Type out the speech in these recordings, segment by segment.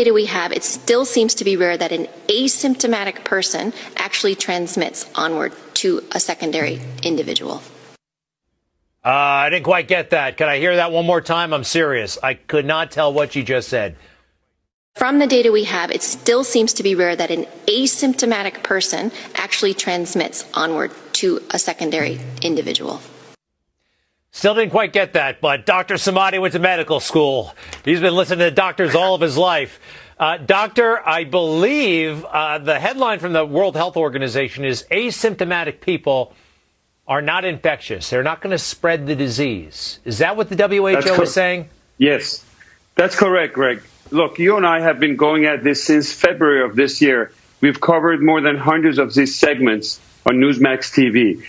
data we have, it still seems to be rare that an asymptomatic person actually transmits onward to a secondary individual. I didn't quite get that. Can I hear that one more time? I'm serious. I could not tell what you just said. From the data we have, it still seems to be rare that an asymptomatic person actually transmits onward to a secondary individual. Still didn't quite get that, but Dr. Samadi went to medical school. He's been listening to doctors all of his life. Doctor, I believe the headline from the World Health Organization is asymptomatic people are not infectious. They're not going to spread the disease. Is that what the WHO is saying? Yes, that's correct, Greg. Look, you and I have been going at this since February of this year. We've covered more than hundreds of these segments on Newsmax TV.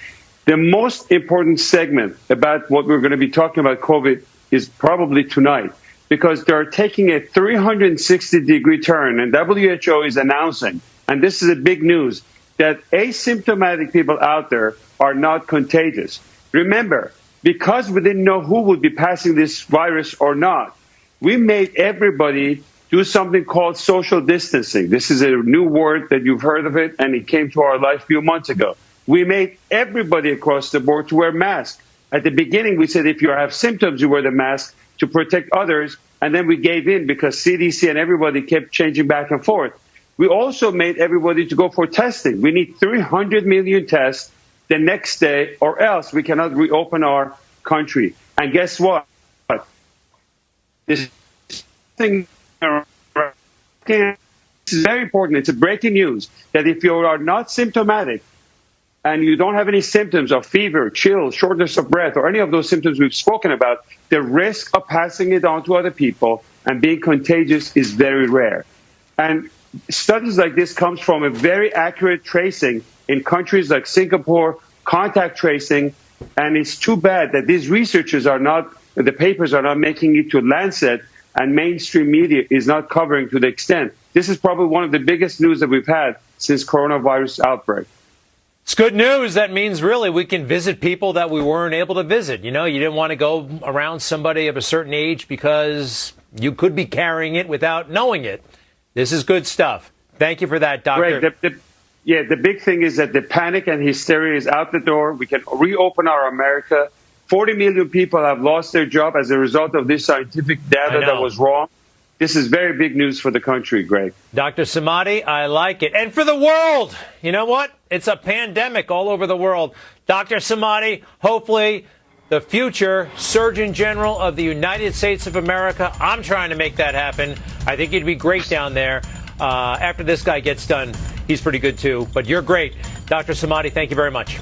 The most important segment about what we're going to be talking about COVID is probably tonight, because they're taking a 360-degree turn, and WHO is announcing, and this is a big news, that asymptomatic people out there are not contagious. Remember, because we didn't know who would be passing this virus or not, we made everybody do something called social distancing. This is a new word that you've heard of it, and it came to our life a few months ago. We made everybody across the board to wear masks. At the beginning, we said if you have symptoms, you wear the mask to protect others, and then we gave in because CDC and everybody kept changing back and forth. We also made everybody to go for testing. We need 300 million tests the next day, or else we cannot reopen our country. And guess what? This thing this is very important. It's a breaking news that if you are not symptomatic and you don't have any symptoms of fever, chills, shortness of breath, or any of those symptoms we've spoken about, the risk of passing it on to other people and being contagious is very rare. And studies like this comes from a very accurate tracing in countries like Singapore, contact tracing, and it's too bad that these researchers are not, the papers are not making it to Lancet, and mainstream media is not covering to the extent. This is probably one of the biggest news that we've had since coronavirus outbreak. It's good news. That means really we can visit people that we weren't able to visit. You know, you didn't want to go around somebody of a certain age because you could be carrying it without knowing it. This is good stuff. Thank you for that, Doctor. Greg, the big thing is that the panic and hysteria is out the door. We can reopen our America. 40 million people have lost their job as a result of this scientific data that was wrong. This is very big news for the country, Greg. Dr. Samadi, I like it. And for the world. You know what? It's a pandemic all over the world. Dr. Samadi, hopefully the future Surgeon General of the United States of America. I'm trying to make that happen. I think you'd be great down there. After this guy gets done, he's pretty good too. But you're great. Dr. Samadi, thank you very much.